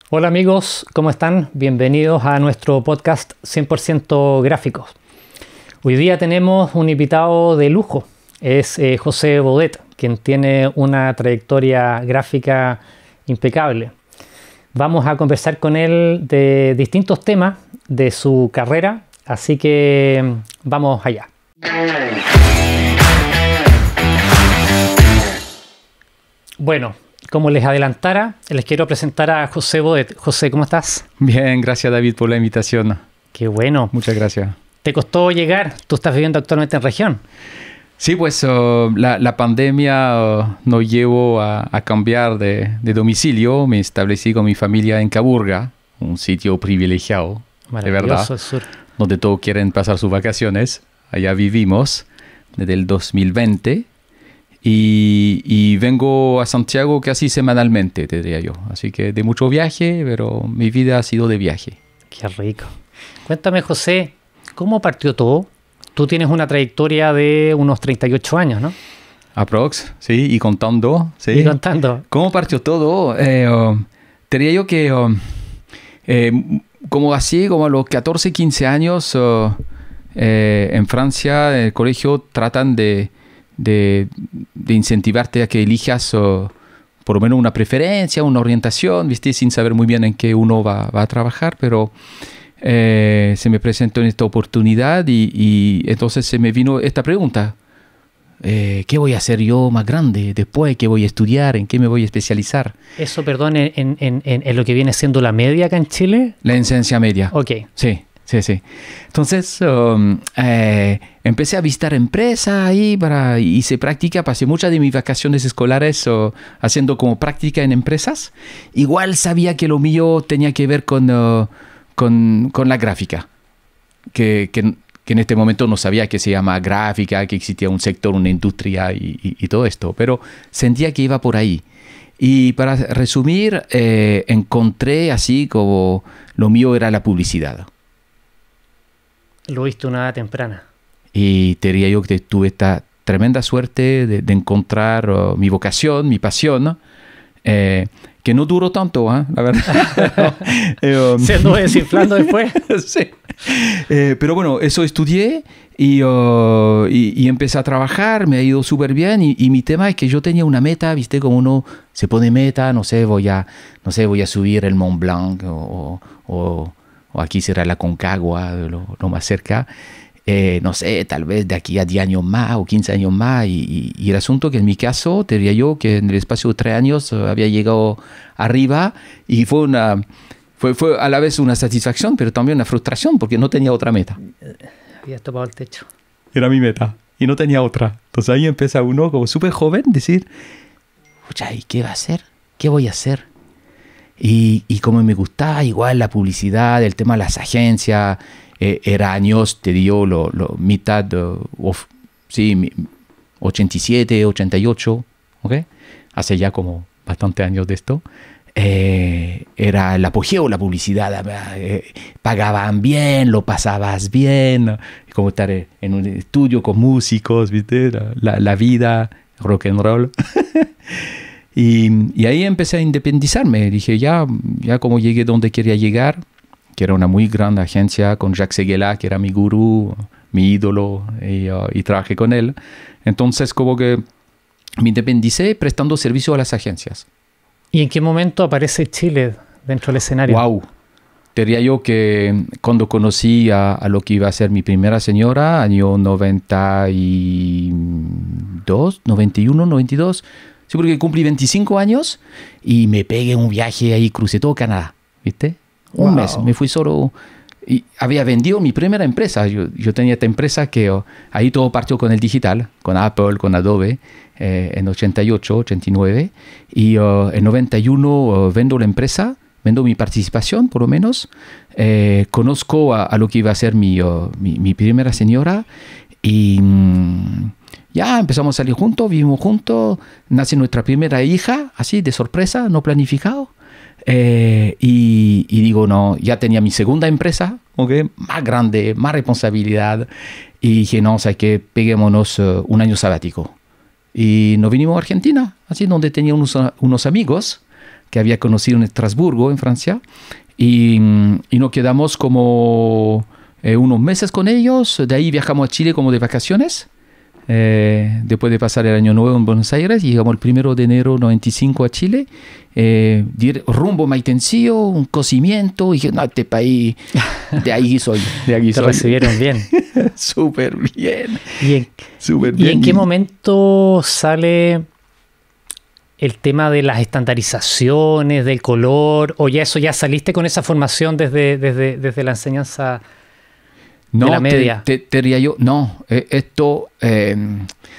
Hola amigos, ¿cómo están? Bienvenidos a nuestro podcast 100% gráficos. Hoy día tenemos un invitado de lujo, es José Baudet, quien tiene una trayectoria gráfica impecable. Vamos a conversar con él de distintos temas de su carrera, así que vamos allá. Bueno, como les adelantara, les quiero presentar a José Baudet. José, ¿cómo estás? Bien, gracias David por la invitación. Qué bueno. Muchas gracias. ¿Te costó llegar? Tú estás viviendo actualmente en región. Sí, pues la pandemia nos llevó a cambiar de domicilio. Me establecí con mi familia en Caburga, un sitio privilegiado, de verdad, el sur, donde todos quieren pasar sus vacaciones. Allá vivimos desde el 2020 y vengo a Santiago casi semanalmente, te diría yo. Así que de mucho viaje, pero mi vida ha sido de viaje. Qué rico. Cuéntame, José, ¿cómo partió todo? Tú tienes una trayectoria de unos 38 años, ¿no? Aprox, sí, y contando. Sí. Y contando. ¿Cómo partió todo? Te diría yo que como a los 14, 15 años en Francia, en el colegio tratan de incentivarte a que elijas por lo menos una preferencia, una orientación, ¿viste? Sin saber muy bien en qué uno va a trabajar, pero se me presentó en esta oportunidad y entonces se me vino esta pregunta. ¿Qué voy a hacer yo más grande después? ¿Qué voy a estudiar? ¿En qué me voy a especializar? Eso, perdón, en lo que viene siendo la media acá en Chile. La enseñanza media. Ok. Sí. Entonces empecé a visitar empresas ahí hice práctica, pasé muchas de mis vacaciones escolares haciendo como práctica en empresas. Igual sabía que lo mío tenía que ver con la gráfica, que en este momento no sabía que se llama gráfica, que existía un sector, una industria y todo esto, pero sentía que iba por ahí. Y para resumir, encontré así como lo mío era la publicidad. Lo viste a una edad temprana. Y te diría yo que tuve esta tremenda suerte de encontrar mi vocación, mi pasión, que no duró tanto, la verdad. ¿Se anduvo desinflando después? Sí. Pero bueno, eso estudié y empecé a trabajar, me ha ido súper bien y mi tema es que yo tenía una meta, ¿viste? Como uno se pone meta, voy a subir el Mont Blanc o aquí será la Concagua, lo más cerca. Tal vez de aquí a 10 años más o 15 años más. Y el asunto que en mi caso, te diría yo que en el espacio de 3 años había llegado arriba y fue a la vez una satisfacción, pero también una frustración porque no tenía otra meta. Había topado el techo. Era mi meta y no tenía otra. Entonces ahí empieza uno como súper joven decir, ¿y qué va a hacer? ¿Qué voy a hacer? Y como me gustaba igual la publicidad, el tema de las agencias, era años, te digo, mitad, 87, 88, ¿ok? Hace ya como bastante años de esto. Era el apogeo, la publicidad, pagaban bien, lo pasabas bien, como estar en un estudio con músicos, ¿viste? La vida, rock and roll. Y ahí empecé a independizarme. Dije, ya como llegué donde quería llegar, que era una muy grande agencia con Jacques Seguela, que era mi gurú, mi ídolo, y trabajé con él. Entonces, como que me independicé prestando servicio a las agencias. ¿Y en qué momento aparece Chile dentro del escenario? ¡Wow! Te diría yo que cuando conocí a lo que iba a ser mi primera señora, año 92, 91, 92... Sí, porque cumplí 25 años y me pegué un viaje ahí, crucé todo Canadá, ¿viste? Un mes, me fui solo y había vendido mi primera empresa. Yo tenía esta empresa que ahí todo partió con el digital, con Apple, con Adobe, en 88, 89. Y en 91 vendo la empresa, vendo mi participación por lo menos. Conozco a lo que iba a ser mi primera señora y... ya empezamos a salir juntos, vivimos juntos, nace nuestra primera hija, así de sorpresa, no planificado. Y digo, no, ya tenía mi segunda empresa, ¿okay? Más grande, más responsabilidad. Y dije, no, ¿sabes qué? Peguémonos un año sabático. Y nos vinimos a Argentina, así donde tenía unos amigos que había conocido en Estrasburgo, en Francia, y nos quedamos como unos meses con ellos. De ahí viajamos a Chile como de vacaciones. Después de pasar el año nuevo en Buenos Aires, llegamos el 1 de enero 95 a Chile, rumbo a Maitencillo, un cocimiento, y dije, no, este país, de ahí soy. Te recibieron bien. Súper bien. ¿Y en qué momento sale el tema de las estandarizaciones, del color, o ya saliste con esa formación desde la enseñanza? No, de la media. Te diría yo, no,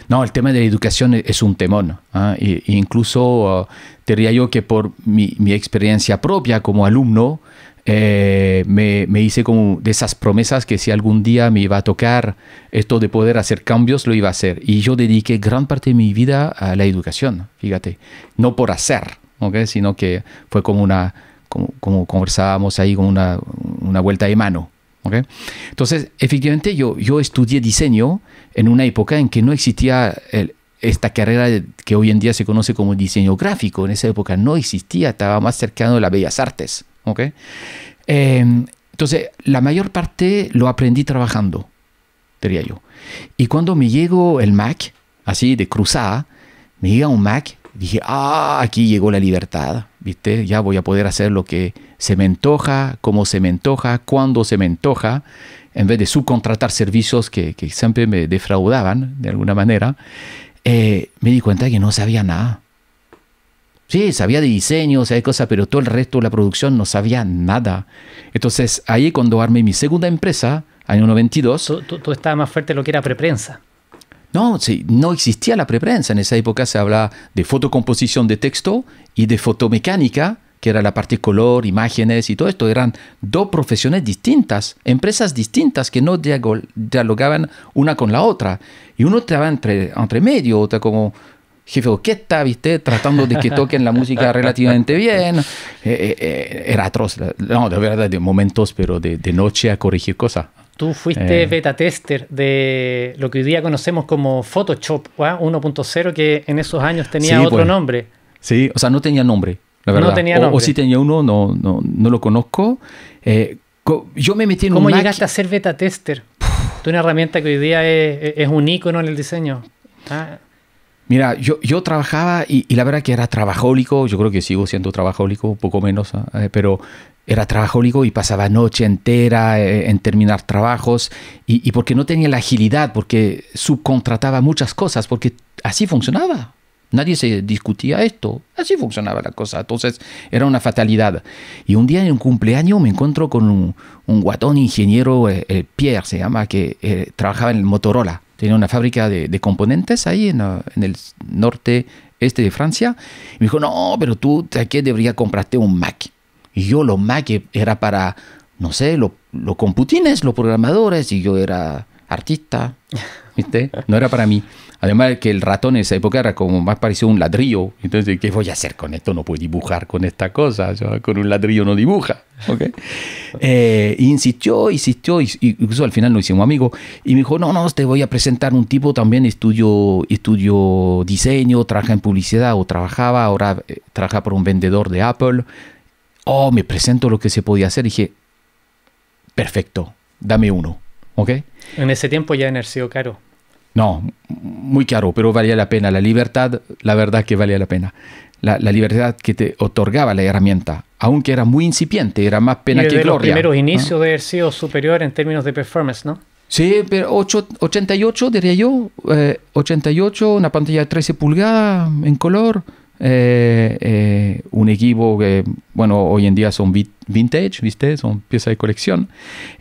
no, el tema de la educación es un temón. Incluso te diría yo que por mi experiencia propia como alumno, me hice como de esas promesas que si algún día me iba a tocar esto de poder hacer cambios, lo iba a hacer. Y yo dediqué gran parte de mi vida a la educación, fíjate, no por hacer, ¿okay? Sino que fue como como conversábamos ahí, como una vuelta de mano. ¿Okay? Entonces, efectivamente, yo estudié diseño en una época en que no existía esta carrera que hoy en día se conoce como diseño gráfico. En esa época no existía, estaba más cercano a las bellas artes. ¿Okay? Entonces, la mayor parte lo aprendí trabajando, diría yo. Y cuando me llegó el Mac, así de cruzada, me llega un Mac, dije, aquí llegó la libertad, ¿viste? Ya voy a poder hacer lo que se me antoja, cómo se me antoja, cuándo se me antoja, en vez de subcontratar servicios que siempre me defraudaban de alguna manera. Me di cuenta que no sabía nada. Sí, sabía de diseño, sabía de cosas, pero todo el resto de la producción no sabía nada. Entonces, ahí cuando armé mi segunda empresa, año 92... Tú estabas más fuerte en lo que era preprensa. No, sí, no existía la preprensa. En esa época se hablaba de fotocomposición de texto y de fotomecánica, que era la parte color, imágenes y todo esto. Eran dos profesiones distintas, empresas distintas que no dialogaban una con la otra. Y uno estaba entre medio, otra como jefe de orquesta, ¿viste? Tratando de que toquen la música relativamente bien. Era atroz. No, de verdad, de momentos, pero de noche a corregir cosas. Tú fuiste beta tester de lo que hoy día conocemos como Photoshop 1.0, que en esos años tenía otro nombre. Sí, o sea, no tenía nombre, la verdad. No tenía nombre. O si tenía uno, no lo conozco. Yo me metí en un ¿Cómo Mac. llegaste a ser beta tester? Una herramienta que hoy día es un ícono en el diseño. Mira, yo trabajaba y la verdad que era trabajólico. Yo creo que sigo siendo trabajólico, un poco menos, pero era trabajólico y pasaba noche entera en terminar trabajos y porque no tenía la agilidad, porque subcontrataba muchas cosas, porque así funcionaba. Nadie se discutía esto. Así funcionaba la cosa. Entonces era una fatalidad. Y un día en un cumpleaños me encuentro con un guatón ingeniero, Pierre se llama, que trabajaba en el Motorola. Tenía una fábrica de componentes ahí en el norte-este de Francia. Y me dijo, no, pero tú aquí deberías comprarte un Mac. Y yo los Mac era para, no sé, los computines, los programadores. Y yo era artista, ¿viste? No era para mí. Además que el ratón en esa época era como más parecido a un ladrillo. Entonces, ¿qué voy a hacer con esto? No puedo dibujar con esta cosa. Yo, con un ladrillo no dibuja. ¿Okay? Insistió. Incluso al final nos hicimos amigos. Y me dijo, no, te voy a presentar un tipo también. Estudio diseño, trabaja en publicidad o trabajaba. Ahora trabaja por un vendedor de Apple. Me presento lo que se podía hacer. Y dije, perfecto, dame uno. ¿Okay? En ese tiempo ya haber sido caro. No, muy caro, pero valía la pena. La libertad, la verdad que valía la pena. La libertad que te otorgaba la herramienta, aunque era muy incipiente, era más pena que gloria. Los primeros inicios de haber sido superior en términos de performance, ¿no? Sí, pero 88 diría yo. 88, una pantalla de 13 pulgadas en color. Un equipo que, bueno, hoy en día son vintage, ¿viste? Son piezas de colección.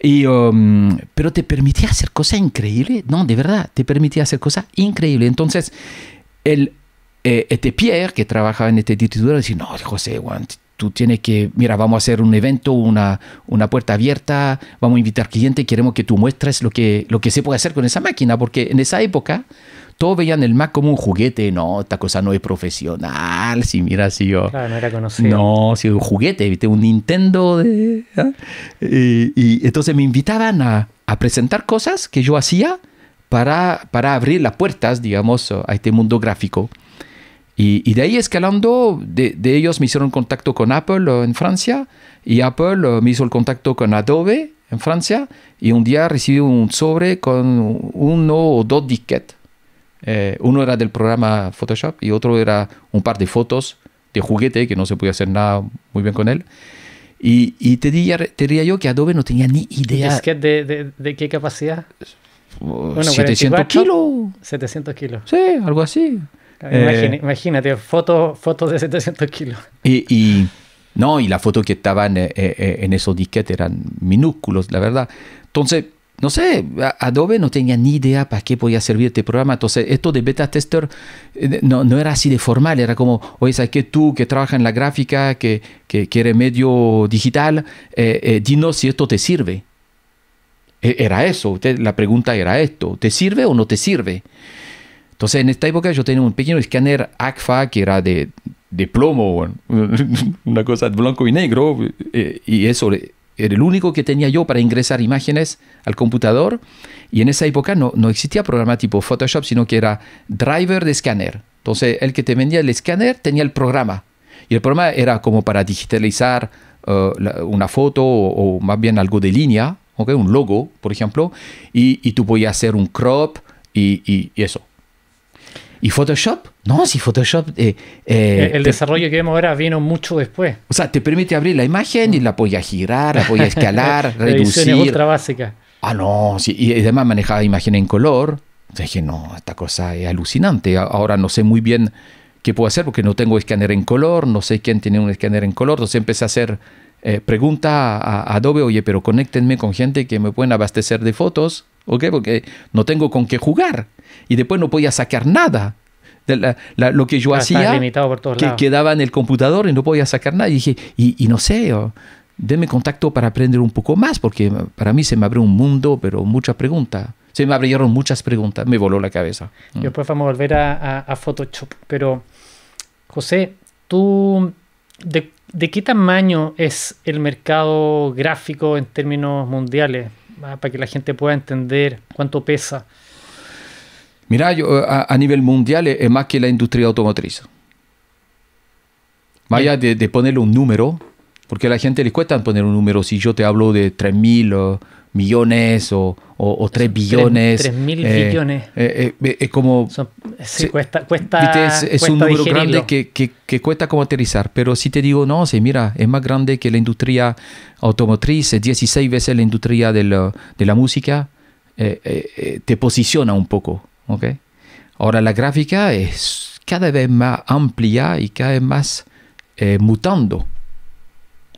Pero te permitía hacer cosas increíbles. No, de verdad, te permitía hacer cosas increíbles. Entonces, este Pierre, que trabajaba en este distribuidor, decía, no, José, tú tienes que, mira, vamos a hacer un evento, una puerta abierta, vamos a invitar clientes, queremos que tú muestres lo que se puede hacer con esa máquina, porque en esa época todos veían el Mac como un juguete. No, esta cosa no es profesional. Si mira, si yo... Claro, no era conocido. No, si un juguete, ¿viste? Un Nintendo. Y entonces me invitaban a presentar cosas que yo hacía para abrir las puertas, digamos, a este mundo gráfico. Y de ahí escalando, de ellos me hicieron contacto con Apple en Francia, y Apple me hizo el contacto con Adobe en Francia, y un día recibí un sobre con 1 o 2 disquetes. Uno era del programa Photoshop y otro era un par de fotos de juguete que no se podía hacer nada muy bien con él. Y te diría yo que Adobe no tenía ni idea. ¿Disquete de qué capacidad? Bueno, 700 kilos. 700 kilos. Sí, algo así. Imagínate, fotos de 700 kilos. Y la foto que estaban en esos disquetes eran minúsculos, la verdad. Entonces, no sé, Adobe no tenía ni idea para qué podía servir este programa. Entonces, esto de beta tester no era así de formal. Era como, oye, ¿sabes qué? Tú que trabajas en la gráfica, que eres medio digital, dinos si esto te sirve. Era eso. La pregunta era esto. ¿Te sirve o no te sirve? Entonces, en esta época yo tenía un pequeño escáner Agfa que era de plomo, una cosa de blanco y negro, y eso era el único que tenía yo para ingresar imágenes al computador. Y en esa época no existía programa tipo Photoshop, sino que era driver de escáner. Entonces, el que te vendía el escáner tenía el programa. Y el programa era como para digitalizar una foto o más bien algo de línea, ¿okay? Un logo, por ejemplo, y tú podías hacer un crop y eso. ¿Y Photoshop? No, si Photoshop... el desarrollo que vemos ahora vino mucho después. O sea, te permite abrir la imagen y la podías girar, la podías escalar, reducir. Ediciones ultra básicas. Ah, no, sí, y además manejaba imagen en color. Entonces dije, no, esta cosa es alucinante. Ahora no sé muy bien qué puedo hacer porque no tengo escáner en color, no sé quién tiene un escáner en color. Entonces empecé a hacer pregunta a Adobe, oye, pero conéctenme con gente que me pueden abastecer de fotos, ¿ok? Porque no tengo con qué jugar. Y después no podía sacar nada. Lo que yo hacía, limitado por todos lados. Quedaba en el computador y no podía sacar nada. Y dije, y no sé, denme contacto para aprender un poco más, porque para mí se me abrió un mundo, pero muchas preguntas. Se me abrieron muchas preguntas, me voló la cabeza. Y después vamos a volver a Photoshop. Pero, José, ¿tú de qué tamaño es el mercado gráfico en términos mundiales? Para que la gente pueda entender cuánto pesa. Mira, yo, a nivel mundial es más que la industria automotriz. Vaya de ponerle un número, porque a la gente le cuesta poner un número. Si yo te hablo de 3.000 millones o 3 billones. 3.000 billones. Es como... Sí, cuesta es un número grande que cuesta como aterrizar. Pero si te digo, no, sí, mira, es más grande que la industria automotriz, es 16 veces la industria de la música, te posiciona un poco. ¿Okay? Ahora la gráfica es cada vez más amplia y cada vez más mutando.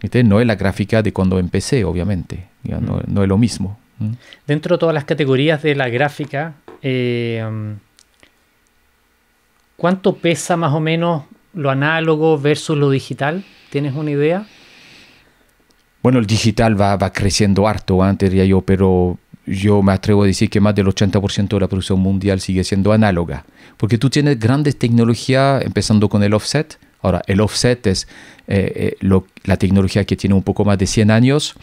¿Viste? No es la gráfica de cuando empecé, obviamente. Ya no es lo mismo. Dentro de todas las categorías de la gráfica, ¿cuánto pesa más o menos lo análogo versus lo digital? ¿Tienes una idea? Bueno, el digital va creciendo harto, diría yo, pero yo me atrevo a decir que más del 80% de la producción mundial sigue siendo análoga. Porque tú tienes grandes tecnologías, empezando con el offset. Ahora, el offset es la tecnología que tiene un poco más de 100 años,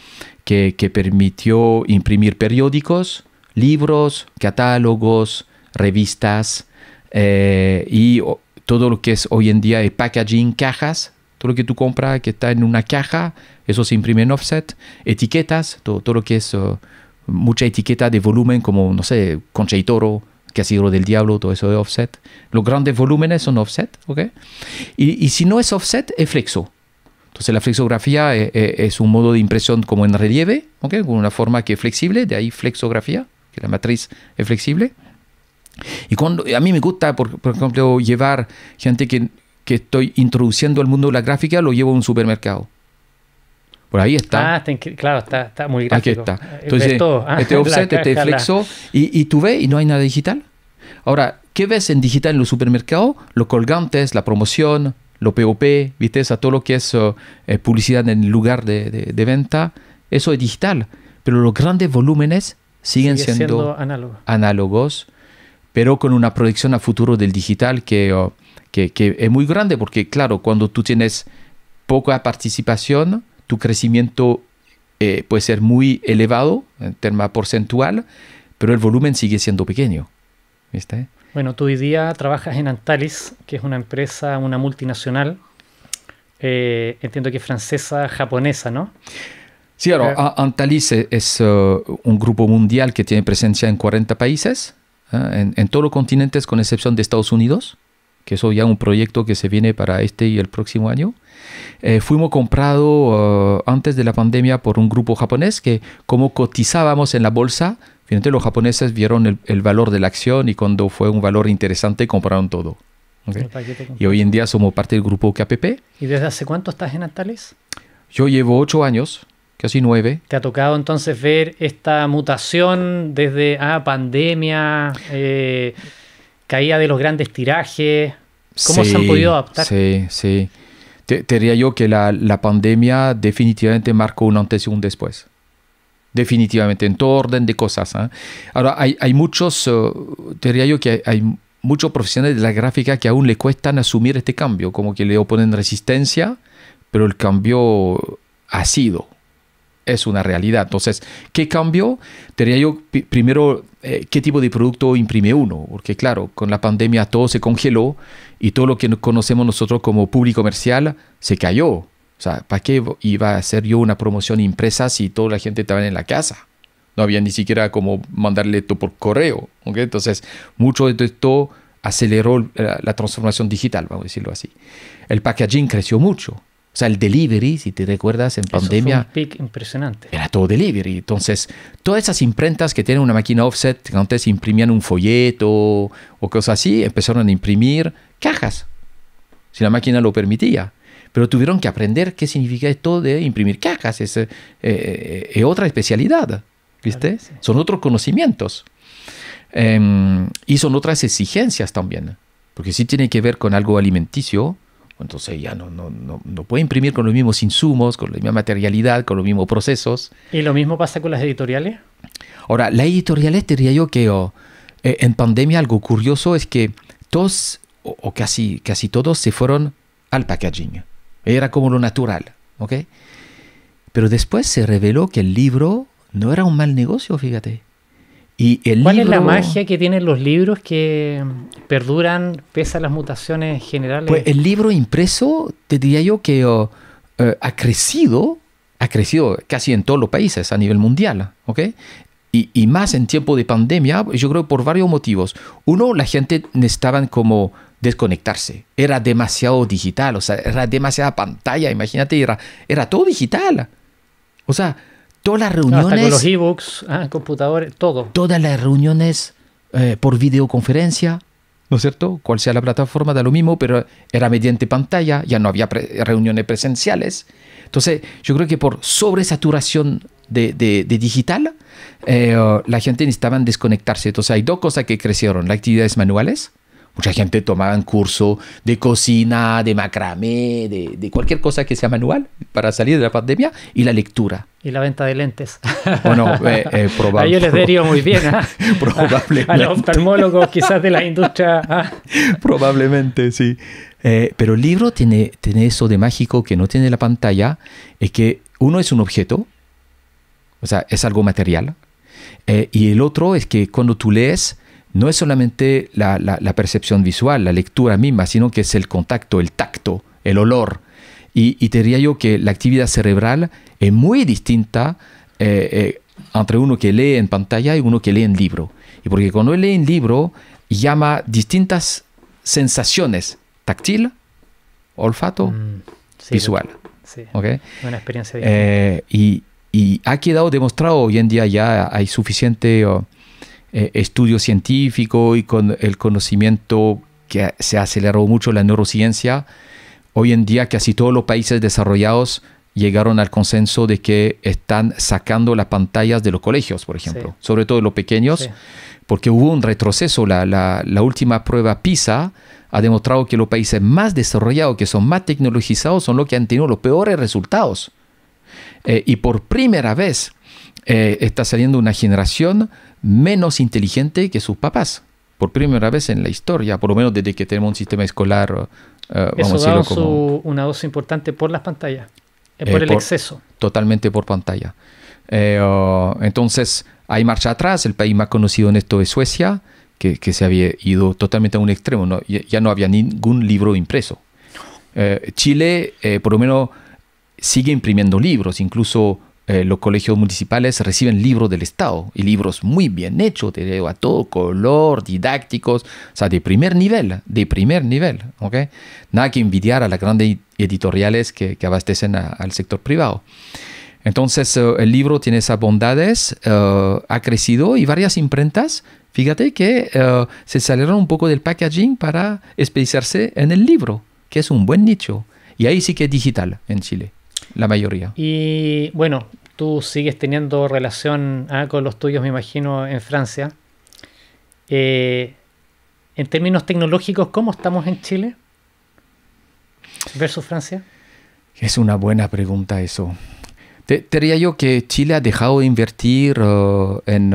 que permitió imprimir periódicos, libros, catálogos, revistas, y todo lo que es hoy en día el packaging, cajas. Todo lo que tú compras que está en una caja, eso se imprime en offset. Etiquetas, todo lo que es... mucha etiqueta de volumen como, no sé, Concha y Toro, Casidro del Diablo, todo eso de offset. Los grandes volúmenes son offset, ¿ok? Y si no es offset, es flexo. Entonces la flexografía es un modo de impresión como en relieve, ¿ok? Con una forma que es flexible, de ahí flexografía, que la matriz es flexible. Y cuando a mí me gusta, por ejemplo, llevar gente que estoy introduciendo al mundo de la gráfica, lo llevo a un supermercado. Por ahí está. Claro, está muy gráfico. Aquí está. Entonces, este offset, este flexo, y tú ves y no hay nada digital. Ahora, ¿qué ves en digital en los supermercados? Los colgantes, la promoción, lo POP, ¿viste? Todo lo que es publicidad en el lugar de venta, eso es digital. Pero los grandes volúmenes siguen siendo análogos, pero con una proyección a futuro del digital que es muy grande, porque claro, cuando tú tienes poca participación, tu crecimiento puede ser muy elevado en tema porcentual, pero el volumen sigue siendo pequeño. ¿Viste? Bueno, tú hoy día trabajas en Antalis, que es una empresa, una multinacional, entiendo que francesa, japonesa, ¿no? Sí, Antalis es un grupo mundial que tiene presencia en 40 países, en todos los continentes con excepción de Estados Unidos, que es ya un proyecto que se viene para este y el próximo año. Fuimos comprados antes de la pandemia por un grupo japonés que, como cotizábamos en la bolsa, finalmente los japoneses vieron el valor de la acción y cuando fue un valor interesante compraron todo. ¿Okay? Y hoy en día somos parte del grupo KPP. ¿Y desde hace cuánto estás en Antalis? Yo llevo 8 años, casi 9. ¿Te ha tocado entonces ver esta mutación desde pandemia, caída de los grandes tirajes? ¿Cómo se han podido adaptar? Sí. Te diría yo que la pandemia definitivamente marcó un antes y un después. Definitivamente, en todo orden de cosas. Ahora, hay muchos, te diría yo que hay muchos profesionales de la gráfica que aún le cuestan asumir este cambio, como que le oponen resistencia, pero el cambio es una realidad. Entonces, ¿qué cambio? Te diría yo, primero, ¿qué tipo de producto imprime uno? Porque claro, con la pandemia todo se congeló y todo lo que conocemos nosotros como público comercial se cayó. O sea, ¿para qué iba a hacer yo una promoción impresa si toda la gente estaba en la casa? No había ni siquiera como mandarle esto por correo. ¿Okay? Entonces, mucho de esto aceleró la transformación digital, vamos a decirlo así. El packaging creció mucho. O sea, el delivery, si te recuerdas, en pandemia... Eso fue un pic impresionante. Era todo delivery. Entonces, todas esas imprentas que tienen una máquina offset, que antes imprimían un folleto o cosas así, empezaron a imprimir cajas, si la máquina lo permitía. Pero tuvieron que aprender qué significa esto de imprimir cajas. Es otra especialidad, ¿viste? Claro, sí. Son otros conocimientos. Y son otras exigencias también. Porque si tiene que ver con algo alimenticio, entonces ya no puede imprimir con los mismos insumos, con la misma materialidad, con los mismos procesos. ¿Y lo mismo pasa con las editoriales? Ahora, las editoriales, te diría yo que en pandemia algo curioso es que todos, o casi todos, se fueron al packaging. Era como lo natural, ¿ok? Pero después se reveló que el libro no era un mal negocio, fíjate. Y ¿Cuál es la magia que tienen los libros que perduran pese a las mutaciones generales? Pues el libro impreso, te diría yo que ha crecido casi en todos los países a nivel mundial, ¿ok? Y más en tiempo de pandemia, yo creo por varios motivos. Uno, la gente necesitaba como desconectarse. Era demasiado digital, o sea, era demasiada pantalla, imagínate, era todo digital. O sea, todas las reuniones... Hasta con los ebooks, computadores, todo. Todas las reuniones por videoconferencia, ¿no es cierto? Cual sea la plataforma, da lo mismo, pero era mediante pantalla, ya no había reuniones presenciales. Entonces, yo creo que por sobresaturación de digital, la gente necesitaba desconectarse. Entonces, hay dos cosas que crecieron. Las actividades manuales. Mucha gente tomaba un curso de cocina, de macramé, de cualquier cosa que sea manual para salir de la pandemia, y la lectura. Y la venta de lentes. Bueno, probablemente. A ellos les deriva muy bien. Probablemente. A los oftalmólogos quizás de la industria. Probablemente, sí. Pero el libro tiene eso de mágico que no tiene la pantalla, es que uno es un objeto, o sea, es algo material, y el otro es que cuando tú lees, no es solamente la percepción visual, la lectura misma, sino que es el contacto, el tacto, el olor. Y te diría yo que la actividad cerebral es muy distinta entre uno que lee en pantalla y uno que lee en libro. Y porque cuando lee en libro, llama distintas sensaciones: táctil, olfato, sí, visual. Sí, ¿okay? Una experiencia diferente. Y ha quedado demostrado, hoy en día ya hay suficiente... estudio científico y con el conocimiento que se aceleró mucho la neurociencia. Hoy en día casi todos los países desarrollados llegaron al consenso de que están sacando las pantallas de los colegios, por ejemplo, sí. Sobre todo los pequeños, sí. Porque hubo un retroceso. La última prueba PISA ha demostrado que los países más desarrollados, que son más tecnologizados, son los que han tenido los peores resultados. Y por primera vez está saliendo una generación menos inteligente que sus papás. Por primera vez en la historia, por lo menos desde que tenemos un sistema escolar. Eso da una dosis importante por las pantallas, por el exceso. Totalmente por pantalla. Entonces, hay marcha atrás. El país más conocido en esto es Suecia, que se había ido totalmente a un extremo, ¿no? Ya no había ningún libro impreso. Chile, por lo menos, sigue imprimiendo libros, incluso los colegios municipales reciben libros del Estado, y libros muy bien hechos, a todo color, didácticos, o sea, de primer nivel, ¿ok? Nada que envidiar a las grandes editoriales que abastecen al sector privado. Entonces, el libro tiene esas bondades, ha crecido, y varias imprentas, fíjate que se salieron un poco del packaging para especializarse en el libro, que es un buen nicho. Y ahí sí que es digital en Chile, la mayoría. Y bueno, tú sigues teniendo relación con los tuyos, me imagino, en Francia. En términos tecnológicos, ¿cómo estamos en Chile versus Francia? Es una buena pregunta eso. Te diría yo que Chile ha dejado de invertir en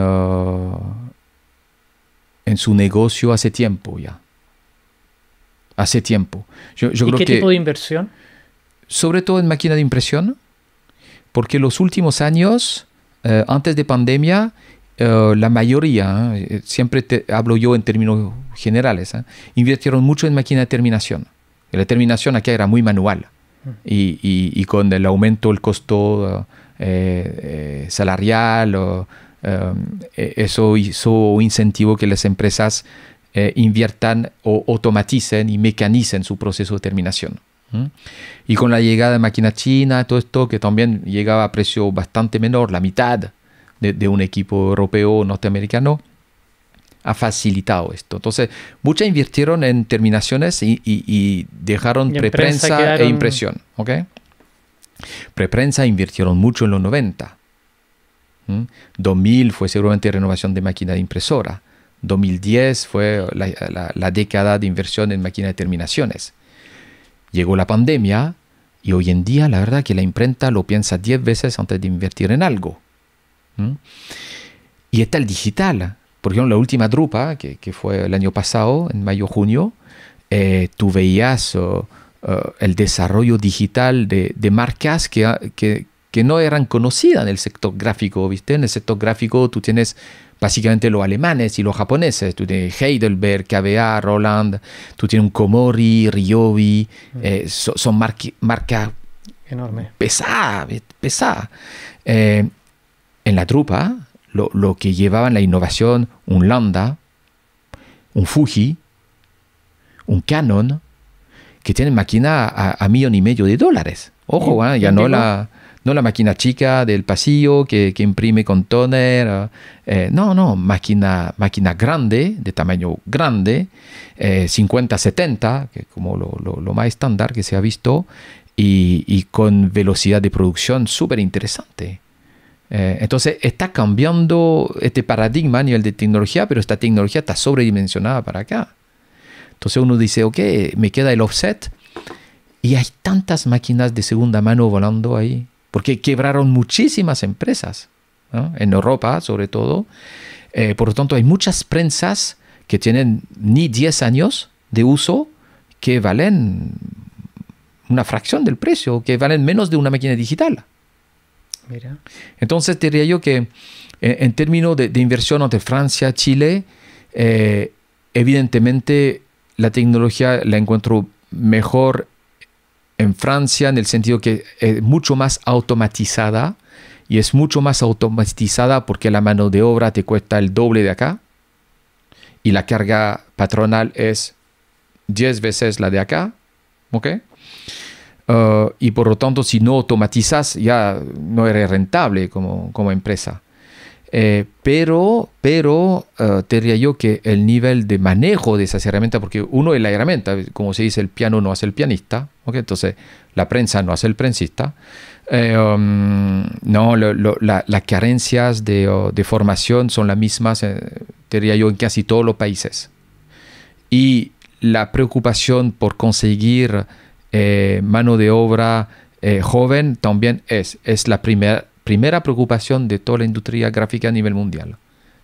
su negocio hace tiempo ya. Hace tiempo. Yo creo ¿Qué que, tipo de inversión? sobre todo en máquina de impresión, porque los últimos años, antes de pandemia, la mayoría, siempre hablo yo en términos generales, invirtieron mucho en máquina de terminación. La terminación acá era muy manual. Y con el aumento del costo salarial, eso hizo incentivo que las empresas inviertan o automaticen y mecanicen su proceso de terminación. Y con la llegada de máquina china, todo esto que también llegaba a precio bastante menor, la mitad de un equipo europeo o norteamericano, ha facilitado esto. Entonces, muchas invirtieron en terminaciones y dejaron preprensa e impresión. ¿Okay? Preprensa invirtieron mucho en los 90. 2000 fue seguramente renovación de máquina de impresora. 2010 fue la década de inversión en máquina de terminaciones. Llegó la pandemia y hoy en día la verdad que la imprenta lo piensa 10 veces antes de invertir en algo. Y está el digital. Por ejemplo, la última Drupa, que fue el año pasado, en mayo-junio, tú veías el desarrollo digital de marcas que no eran conocidas en el sector gráfico, ¿viste? En el sector gráfico tú tienes básicamente los alemanes y los japoneses. Tú tienes Heidelberg, KBA, Roland, tú tienes un Komori, Ryobi, son marcas enormes, pesadas. En la Drupa, lo que llevaban la innovación, un Landa, un Fuji, un Canon, que tienen máquina a $1,500,000. Ojo, ya no la máquina chica del pasillo que imprime con toner. No, máquina grande, de tamaño grande, 50-70, que es como lo más estándar que se ha visto, y con velocidad de producción súper interesante. Entonces está cambiando este paradigma a nivel de tecnología, pero esta tecnología está sobredimensionada para acá. Entonces uno dice, ok, me queda el offset, y hay tantas máquinas de segunda mano volando ahí, porque quebraron muchísimas empresas, ¿no? En Europa sobre todo. Por lo tanto hay muchas prensas que tienen ni 10 años de uso, que valen una fracción del precio, que valen menos de una máquina digital. Mira. Entonces diría yo que en términos de inversión entre Francia y Chile, evidentemente la tecnología la encuentro mejor en Francia, en el sentido que es mucho más automatizada, y es mucho más automatizada porque la mano de obra te cuesta el doble de acá y la carga patronal es 10 veces la de acá, ¿ok? Y por lo tanto, si no automatizas, ya no eres rentable como empresa. Pero te diría yo que el nivel de manejo de esas herramientas, porque uno es la herramienta, como se dice, el piano no hace el pianista, ¿okay? Entonces la prensa no hace el prensista. Las carencias de formación son las mismas, te diría yo, en casi todos los países. Y la preocupación por conseguir mano de obra joven también es la primera preocupación de toda la industria gráfica a nivel mundial.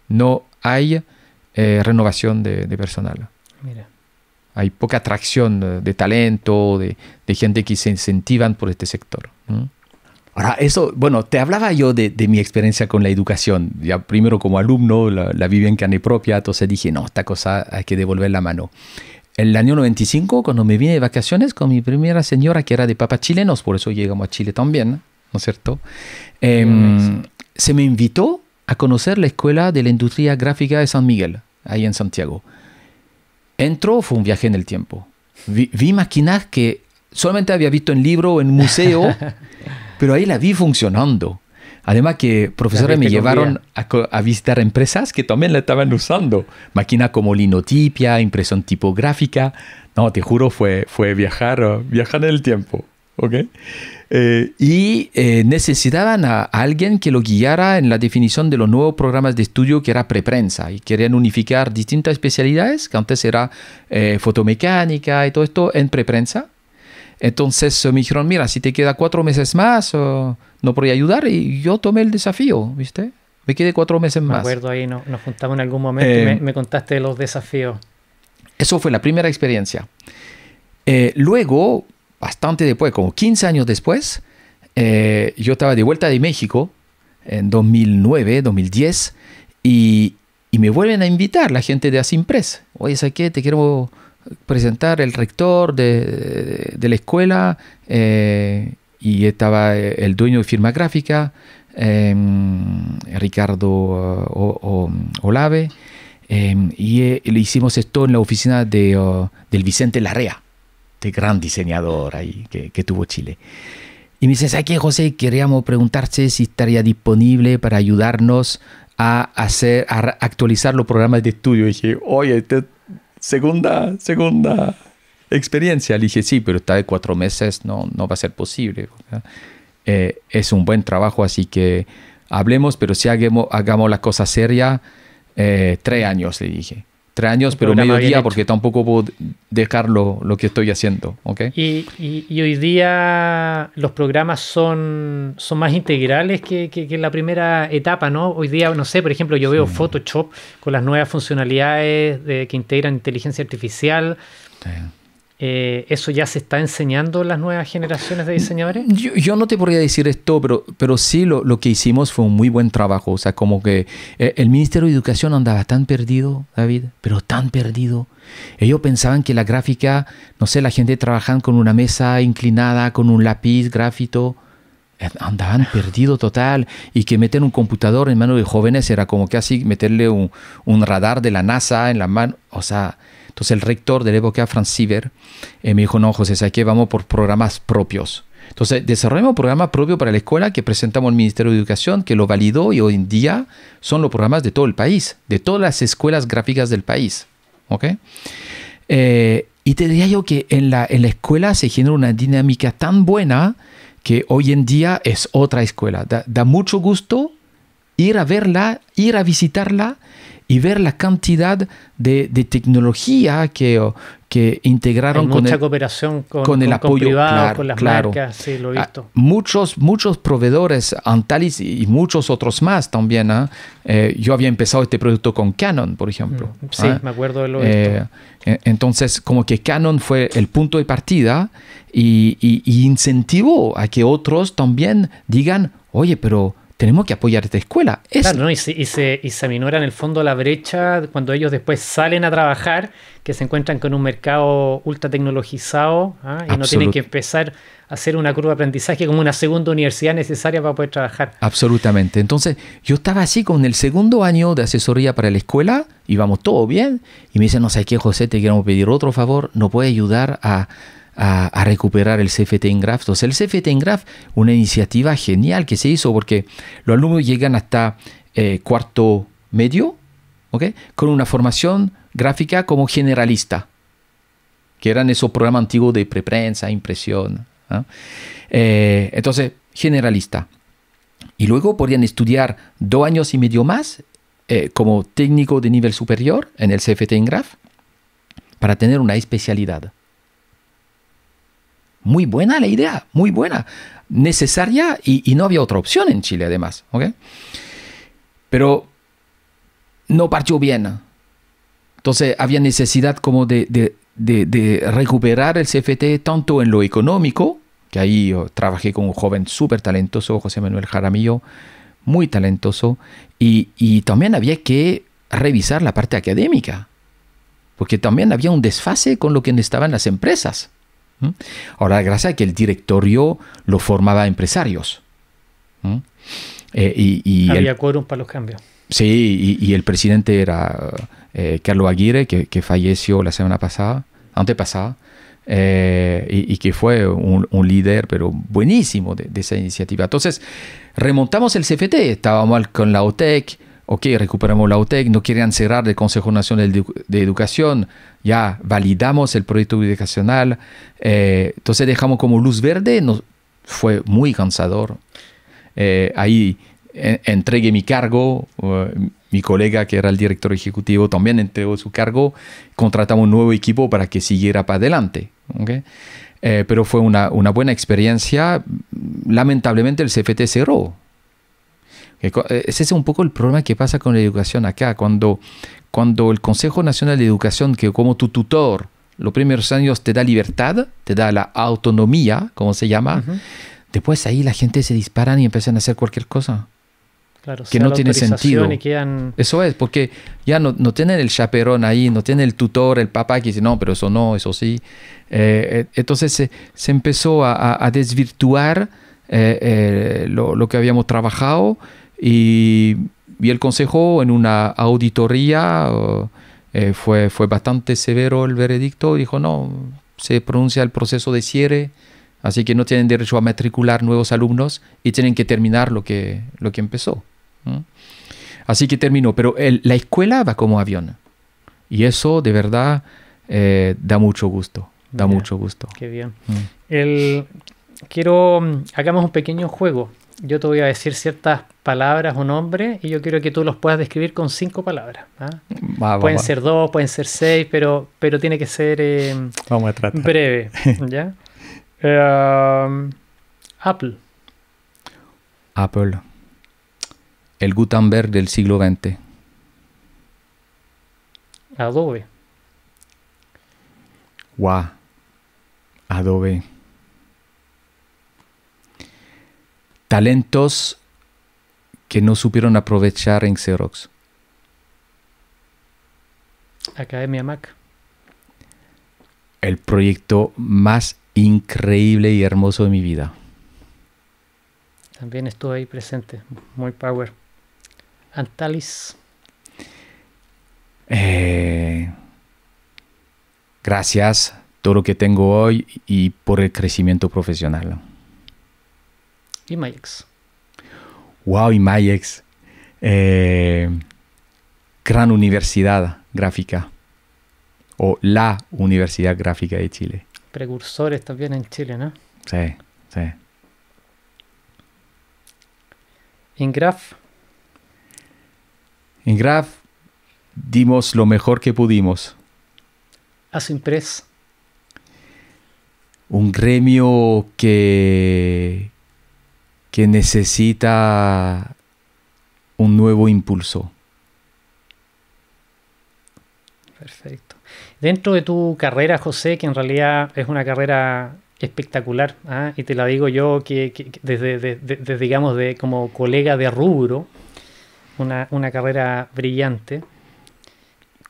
No hay renovación de personal. Mira. Hay poca atracción de talento, de gente que se incentivan por este sector. Ahora, eso, bueno, te hablaba yo de mi experiencia con la educación. Ya primero como alumno la viví en carne propia, entonces dije, no, esta cosa hay que devolver la mano. El año 95, cuando me vine de vacaciones con mi primera señora, que era de papás chilenos, por eso llegamos a Chile también, ¿no es cierto? Se me invitó a conocer la Escuela de la Industria Gráfica de San Miguel, ahí en Santiago. Entró, fue un viaje en el tiempo. Vi máquinas que solamente había visto en libro o en museo, pero ahí la vi funcionando. Además que profesores me llevaron a visitar empresas que también la estaban usando. Máquinas como linotipia, impresión tipográfica. No, te juro, fue viajar en el tiempo. ¿Okay? Necesitaban a alguien que lo guiara en la definición de los nuevos programas de estudio que era preprensa. Y querían unificar distintas especialidades, que antes era fotomecánica y todo esto, en preprensa. Entonces me dijeron, mira, si te queda 4 meses más, no podría ayudar. Y yo tomé el desafío, ¿viste? Me quedé 4 meses más. Me acuerdo ahí, nos juntamos en algún momento y me contaste de los desafíos. Eso fue la primera experiencia. Luego, bastante después, como 15 años después, yo estaba de vuelta de México en 2009, 2010, y me vuelven a invitar la gente de Asimpress. Oye, ¿sabes qué? Te quiero presentar el rector de la escuela, y estaba el dueño de firma gráfica, Ricardo Olave, y le hicimos esto en la oficina del Vicente Larrea, de gran diseñador ahí que tuvo Chile. Y me dice, ¿sabes qué, José? Queríamos preguntarte si estaría disponible para ayudarnos a actualizar los programas de estudio. Y dije, oye, segunda experiencia. Le dije, sí, pero está de 4 meses, no va a ser posible. Es un buen trabajo, así que hablemos, pero si hagamos la cosa seria, 3 años, le dije. 3 años, pero medio día, porque tampoco puedo dejar lo que estoy haciendo. ¿Okay? Y hoy día los programas son más integrales que en la primera etapa, ¿no? Hoy día, no sé, por ejemplo, yo veo Photoshop con las nuevas funcionalidades que integran inteligencia artificial. Sí. ¿Eso ya se está enseñando en las nuevas generaciones de diseñadores? Yo no te podría decir esto, pero sí lo que hicimos fue un muy buen trabajo. O sea, como que el Ministerio de Educación andaba tan perdido, David, pero tan perdido. Ellos pensaban que la gráfica, no sé, la gente trabajando con una mesa inclinada, con un lápiz, grafito, andaban perdido total, y que meter un computador en manos de jóvenes era como casi meterle un radar de la NASA en la mano. O sea, entonces el rector de la época, Franz Siever, me dijo, no, José, ¿sabes qué? Vamos por programas propios. Entonces desarrollamos un programa propio para la escuela que presentamos al Ministerio de Educación, que lo validó, y hoy en día son los programas de todo el país, de todas las escuelas gráficas del país. ¿Okay? Y te diría yo que en la escuela se genera una dinámica tan buena que hoy en día es otra escuela. Da mucho gusto ir a verla, ir a visitarla y ver la cantidad de tecnología que integraron con mucha cooperación con el apoyo privado, con las marcas, sí, lo he visto. Muchos proveedores, Antalis y muchos otros más también. Yo había empezado este producto con Canon, por ejemplo. Sí, me acuerdo de lo visto. Entonces, como que Canon fue el punto de partida y incentivó a que otros también digan, oye, pero tenemos que apoyar esta escuela. Claro, ¿no? Y se aminoran en el fondo la brecha cuando ellos después salen a trabajar, que se encuentran con un mercado ultra tecnologizado, y no tienen que empezar a hacer una curva de aprendizaje como una segunda universidad necesaria para poder trabajar. Absolutamente. Entonces, yo estaba así con el 2º año de asesoría para la escuela, íbamos todo bien, y me dicen, no sé qué, José, te queremos pedir otro favor, ¿no puedes ayudar a recuperar el CFT en Graph? Entonces, el CFT en Graph, una iniciativa genial que se hizo porque los alumnos llegan hasta 4º medio, ¿okay? Con una formación gráfica como generalista, que eran esos programas antiguos de preprensa, impresión. Entonces, generalista. Y luego podían estudiar 2 años y medio más como técnico de nivel superior en el CFT en Graph para tener una especialidad. Muy buena la idea, muy buena, necesaria, y no había otra opción en Chile además. ¿Okay? Pero no partió bien. Entonces había necesidad como de recuperar el CFT tanto en lo económico, que ahí trabajé con un joven súper talentoso, José Manuel Jaramillo, muy talentoso, y también había que revisar la parte académica, porque también había un desfase con lo que estaban las empresas. Ahora, gracias a que el directorio lo formaba empresarios. Había quórum para los cambios. Sí, y el presidente era Carlos Aguirre, que falleció la semana pasada, antepasada, y que fue un líder, pero buenísimo de esa iniciativa. Entonces, remontamos el CFT, estábamos con la OTEC, ok, recuperamos la OTEC, no querían cerrar el Consejo Nacional de Educación, ya validamos el proyecto educacional, entonces dejamos como luz verde, fue muy cansador. Ahí entregué mi cargo, mi colega que era el director ejecutivo también entregó su cargo, contratamos un nuevo equipo para que siguiera para adelante. ¿Okay? Pero fue una buena experiencia. Lamentablemente el CFT cerró. Ese es un poco el problema que pasa con la educación acá. Cuando el Consejo Nacional de Educación, que como tu tutor, los primeros años te da libertad, te da la autonomía, como se llama, después ahí la gente se disparan y empiezan a hacer cualquier cosa. Claro, que no tiene sentido. Eso es, porque ya no tienen el chaperón ahí, no tienen el tutor, el papá que dice, no, pero eso no, eso sí. Entonces se empezó a desvirtuar lo que habíamos trabajado y el consejo en una auditoría fue bastante severo el veredicto. Dijo, no, se pronuncia el proceso de cierre, así que no tienen derecho a matricular nuevos alumnos y tienen que terminar lo que empezó. Así que terminó, pero la escuela va como avión y eso de verdad da mucho gusto, mucho gusto. Qué bien. Hagamos un pequeño juego. Yo te voy a decir ciertas palabras o nombres y yo quiero que tú los puedas describir con 5 palabras. Pueden ser 2, pueden ser 6, pero tiene que ser vamos a tratar. Breve. ¿Ya? Apple. El Gutenberg del siglo XX. Adobe. Adobe. Talentos que no supieron aprovechar en Xerox. Academia Mac. El proyecto más increíble y hermoso de mi vida. También estuve ahí presente. Muy power. Antalis. Gracias todo lo que tengo hoy y por el crecimiento profesional. Imagex. Imagex. Gran universidad gráfica. O la Universidad Gráfica de Chile. Precursores también en Chile, ¿no? Sí. Ingraph. Dimos lo mejor que pudimos. Asimpress. Un gremio que necesita un nuevo impulso. Perfecto. Dentro de tu carrera, José, que en realidad es una carrera espectacular, y te la digo yo que desde digamos, como colega de rubro, una carrera brillante.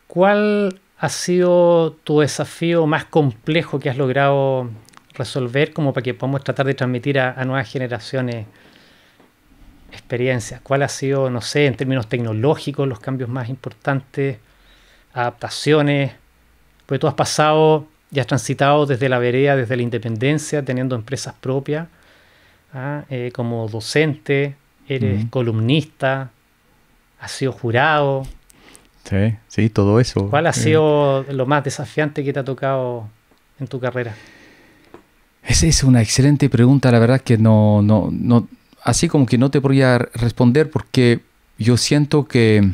¿Cuál ha sido tu desafío más complejo que has logrado resolver como para que podamos tratar de transmitir a nuevas generaciones experiencias? ¿Cuál ha sido, no sé, en términos tecnológicos, los cambios más importantes, adaptaciones? Porque tú has pasado y has transitado desde la vereda, desde la independencia, teniendo empresas propias, como docente, eres columnista, has sido jurado. Sí, todo eso. ¿Cuál ha sido lo más desafiante que te ha tocado en tu carrera? Esa es una excelente pregunta, la verdad que no, así como que no te podría responder porque yo siento que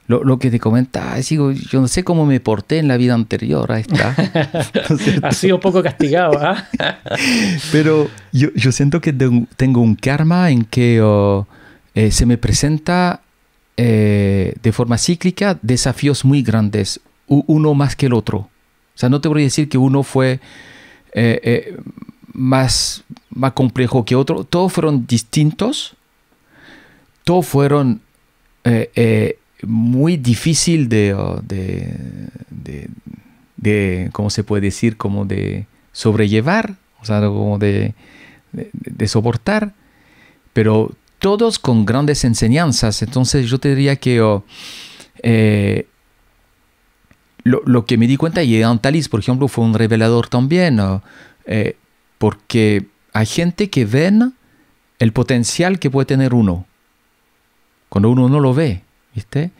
lo que te comentaba, digo, yo no sé cómo me porté en la vida anterior a esta. ¿No? Has sido poco castigado, Pero yo siento que tengo un karma en que se me presenta de forma cíclica desafíos muy grandes, uno más que el otro. O sea, no te voy a decir que uno fue más complejo que otro. Todos fueron distintos. Todos fueron muy difícil de ¿cómo se puede decir? Como de sobrellevar, o sea, como de soportar, pero todos con grandes enseñanzas. Entonces yo te diría que lo que me di cuenta, y Antalis, por ejemplo, fue un revelador también, porque hay gente que ven el potencial que puede tener uno, cuando uno no lo ve, ¿viste?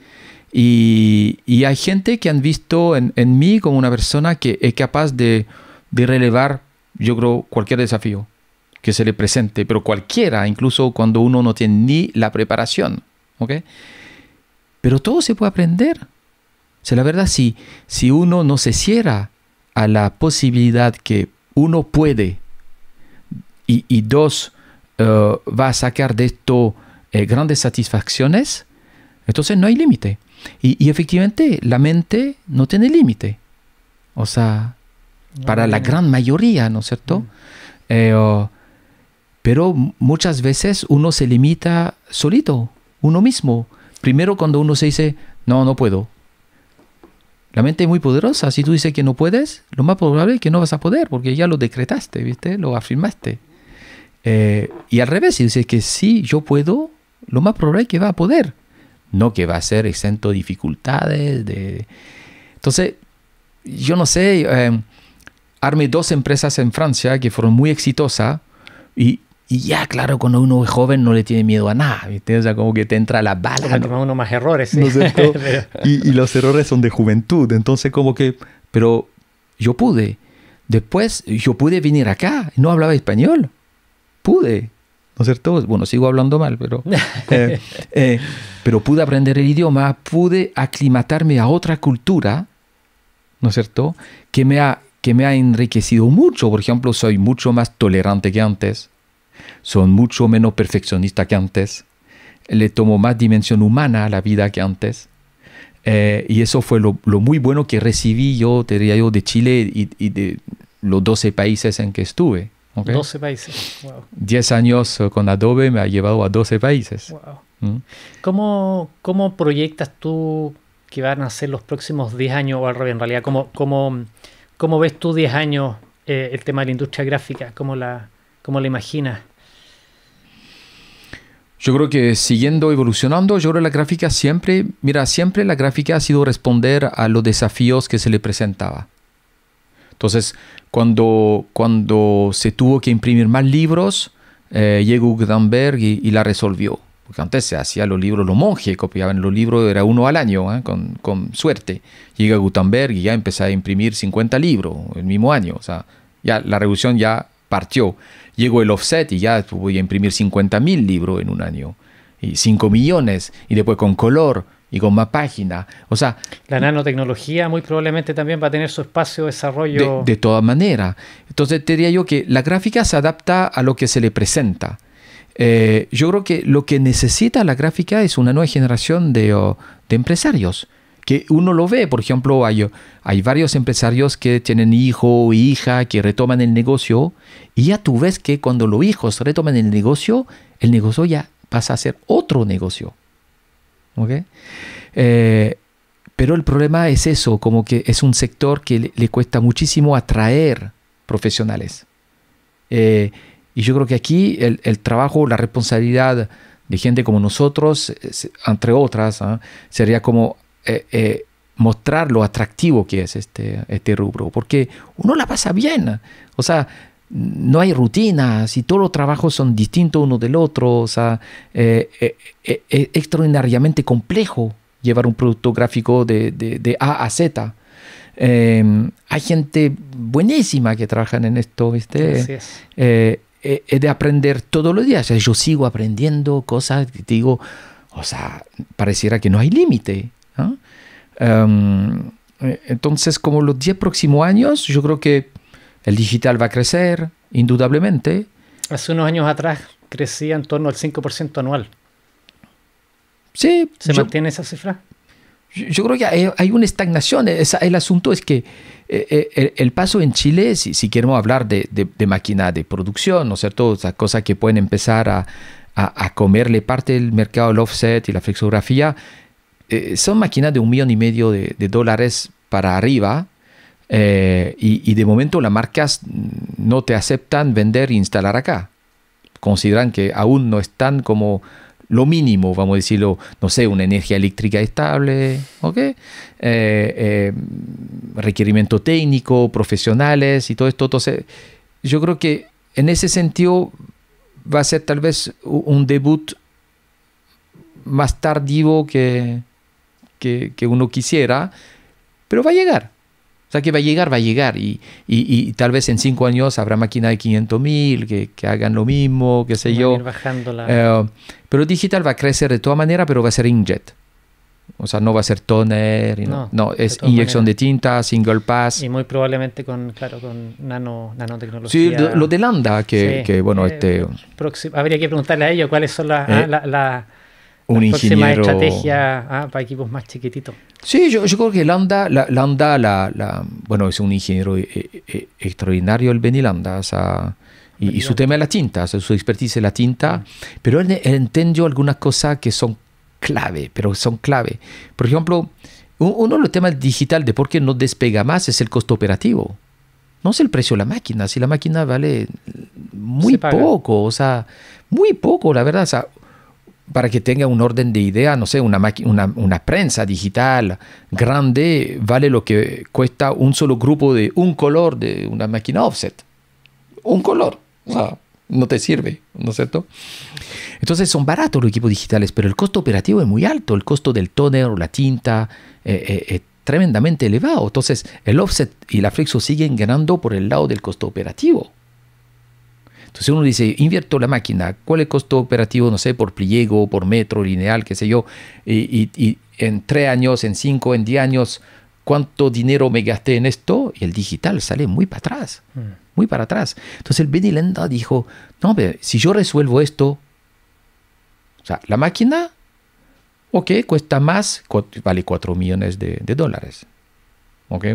Y hay gente que han visto en mí como una persona que es capaz de relevar, yo creo, cualquier desafío que se le presente, pero cualquiera, incluso cuando uno no tiene ni la preparación, ¿ok? Pero todo se puede aprender. O sea, la verdad, si uno no se cierra a la posibilidad que uno puede y dos, va a sacar de esto grandes satisfacciones, entonces no hay límite. Y efectivamente la mente no tiene límite. O sea, para la gran mayoría, ¿no es cierto? Pero muchas veces uno se limita solito, uno mismo. Primero cuando uno se dice, no puedo. La mente es muy poderosa. Si tú dices que no puedes, lo más probable es que no vas a poder, porque ya lo decretaste, ¿viste? Lo afirmaste. Y al revés, si dices que sí, yo puedo, lo más probable es que va a poder. No que va a ser exento de dificultades. Entonces, yo no sé, armé 2 empresas en Francia que fueron muy exitosas y ya, claro, cuando uno es joven no le tiene miedo a nada, ¿viste? O sea, como que te entra la bala. ¿No? Uno más errores, sí. ¿No es cierto? y los errores son de juventud, entonces como que... Pero yo pude. Después yo pude venir acá, no hablaba español. Pude. ¿No es cierto? Bueno, sigo hablando mal, pero pude aprender el idioma, pude aclimatarme a otra cultura, ¿no es cierto? Que me ha enriquecido mucho. Por ejemplo, soy mucho más tolerante que antes, soy mucho menos perfeccionista que antes, le tomo más dimensión humana a la vida que antes. Y eso fue lo muy bueno que recibí yo, te diría yo, de Chile y de los 12 países en que estuve. ¿Okay? 12 países, wow. 10 años con Adobe me ha llevado a 12 países. Wow. ¿Cómo proyectas tú que van a ser los próximos 10 años, o al revés, en realidad? ¿Cómo ves tú 10 años el tema de la industria gráfica? ¿Cómo la imaginas? Yo creo que siguiendo evolucionando, yo creo que la gráfica siempre la gráfica ha sido responder a los desafíos que se le presentaba. Entonces, cuando se tuvo que imprimir más libros, llegó Gutenberg y la resolvió. Porque antes se hacía los libros, los monjes copiaban los libros, era uno al año, con suerte. Llega Gutenberg y ya empezó a imprimir 50 libros el mismo año. O sea, ya la revolución ya partió. Llegó el offset y ya voy a imprimir 50.000 libros en un año. Y 5 millones. Y después con color y con más páginas. O sea, la nanotecnología muy probablemente también va a tener su espacio de desarrollo. De todas maneras. Entonces te diría yo que la gráfica se adapta a lo que se le presenta. Yo creo que lo que necesita la gráfica es una nueva generación de empresarios. Que uno lo ve, por ejemplo, hay varios empresarios que tienen hijo o hija que retoman el negocio, y ya tú ves que cuando los hijos retoman el negocio ya pasa a ser otro negocio. ¿Okay? Pero el problema es eso, como que es un sector que le cuesta muchísimo atraer profesionales. Y yo creo que aquí el trabajo, la responsabilidad de gente como nosotros, entre otras, sería como mostrar lo atractivo que es este rubro, porque uno la pasa bien. O sea, no hay rutinas y todos los trabajos son distintos uno del otro. O sea, es extraordinariamente complejo llevar un producto gráfico de A a Z. Hay gente buenísima que trabajan en esto, ¿viste? Así es. Es de aprender todos los días. O sea, yo sigo aprendiendo cosas que te digo, o sea, pareciera que no hay límite, ¿no? Entonces, como los 10 próximos años, yo creo que el digital va a crecer, indudablemente. Hace unos años atrás crecía en torno al 5% anual. Sí. ¿Se mantiene esa cifra? Yo creo que hay una estagnación. El asunto es que el paso en Chile, si queremos hablar de máquina de producción, ¿no es cierto? O sea, cosas que pueden empezar a comerle parte del mercado del offset y la flexografía, son máquinas de $1,5 millones para arriba. Y de momento las marcas no te aceptan vender e instalar acá. Consideran que aún no están como lo mínimo, vamos a decirlo, no sé, una energía eléctrica estable, ¿ok? Requerimiento técnico, profesionales y todo esto. Entonces, yo creo que en ese sentido va a ser tal vez un debut más tardío que uno quisiera, pero va a llegar. O sea, que va a llegar y tal vez en 5 años habrá máquinas de 500,000 que hagan lo mismo, qué sé yo. Pero digital va a crecer de todas maneras, pero va a ser inkjet. O sea, no va a ser toner. No, es inyección de tinta, single pass. Y muy probablemente con nanotecnología. Sí, lo de Landa, que bueno, habría que preguntarle a ellos cuáles son las próximas estrategias para equipos más chiquititos. Sí, yo creo que Landa, bueno, es un ingeniero extraordinario el Benny Landa, o sea, y su tema es la tinta, o sea, su expertise es la tinta, pero él entendió algunas cosas que son clave. Por ejemplo, uno de los temas digital de por qué no despega más es el costo operativo. No es el precio de la máquina, si la máquina vale muy poco, o sea, muy poco, la verdad, o sea, para que tenga un orden de idea, no sé, una prensa digital grande vale lo que cuesta un solo grupo de un color de una máquina offset. Un color. O sea, no te sirve, ¿no es cierto? Entonces son baratos los equipos digitales, pero el costo operativo es muy alto. El costo del tóner o la tinta es tremendamente elevado. Entonces el offset y la flexo siguen ganando por el lado del costo operativo. Entonces uno dice, invierto la máquina, ¿cuál es el costo operativo? No sé, por pliego, por metro, lineal, qué sé yo. Y en 3 años, en 5, en 10 años, ¿cuánto dinero me gasté en esto? Y el digital sale muy para atrás, muy para atrás. Entonces el Benny Landa dijo, no, pero si yo resuelvo esto, o sea, la máquina, ok, cuesta más, vale $4 millones. Ok,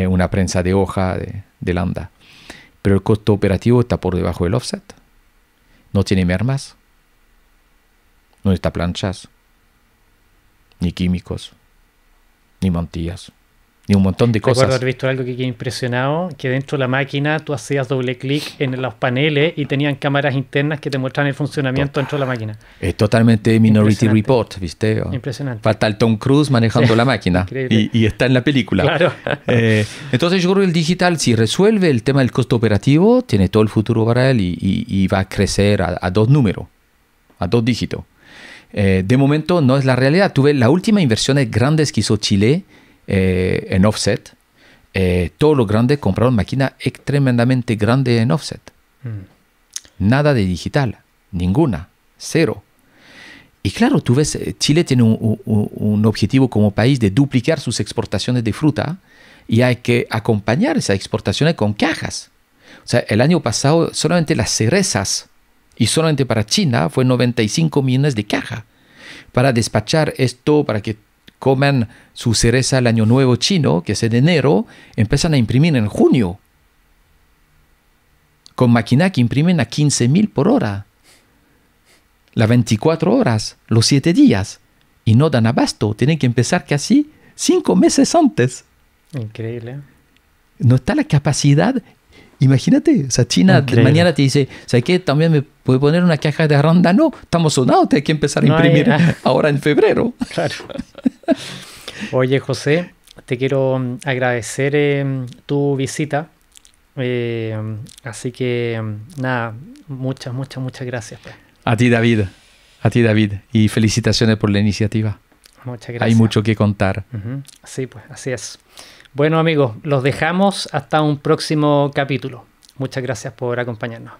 una prensa de hoja de Landa. Pero el costo operativo está por debajo del offset. No tiene mermas. No necesita planchas. Ni químicos. Ni mantillas. Ni un montón de cosas. Recuerdo haber visto algo que quedé impresionado, que dentro de la máquina tú hacías doble clic en los paneles y tenían cámaras internas que te muestran el funcionamiento dentro de la máquina. Es totalmente Minority Report, ¿viste? Impresionante. Falta el Tom Cruise manejando la máquina y está en la película. Claro. Entonces yo creo que el digital, si resuelve el tema del costo operativo, tiene todo el futuro para él y va a crecer a 2 números, a 2 dígitos. De momento no es la realidad. Tuve las últimas inversiones grandes que hizo Chile en offset. Todos los grandes compraron máquinas tremendamente grandes en offset. Nada de digital, ninguna, 0. Y claro, tú ves, Chile tiene un objetivo como país de duplicar sus exportaciones de fruta y hay que acompañar esas exportaciones con cajas. O sea, el año pasado solamente las cerezas y solamente para China fue 95 millones de cajas. Para despachar esto, para que coman su cereza el año nuevo chino, que es en enero, empiezan a imprimir en junio. Con máquinas que imprimen a 15,000 por hora. Las 24 horas, los 7 días. Y no dan abasto. Tienen que empezar casi 5 meses antes. Increíble. No está la capacidad. Imagínate, o sea, China mañana te dice, ¿sabes qué? También me puede poner una caja de arándano. Estamos sonados, hay que empezar a imprimir ahora en febrero. Claro. Oye, José, te quiero agradecer tu visita. Así que, nada, muchas gracias. Pues. A ti, David. Y felicitaciones por la iniciativa. Muchas gracias. Hay mucho que contar. Sí, pues, así es. Bueno, amigos, los dejamos hasta un próximo capítulo. Muchas gracias por acompañarnos.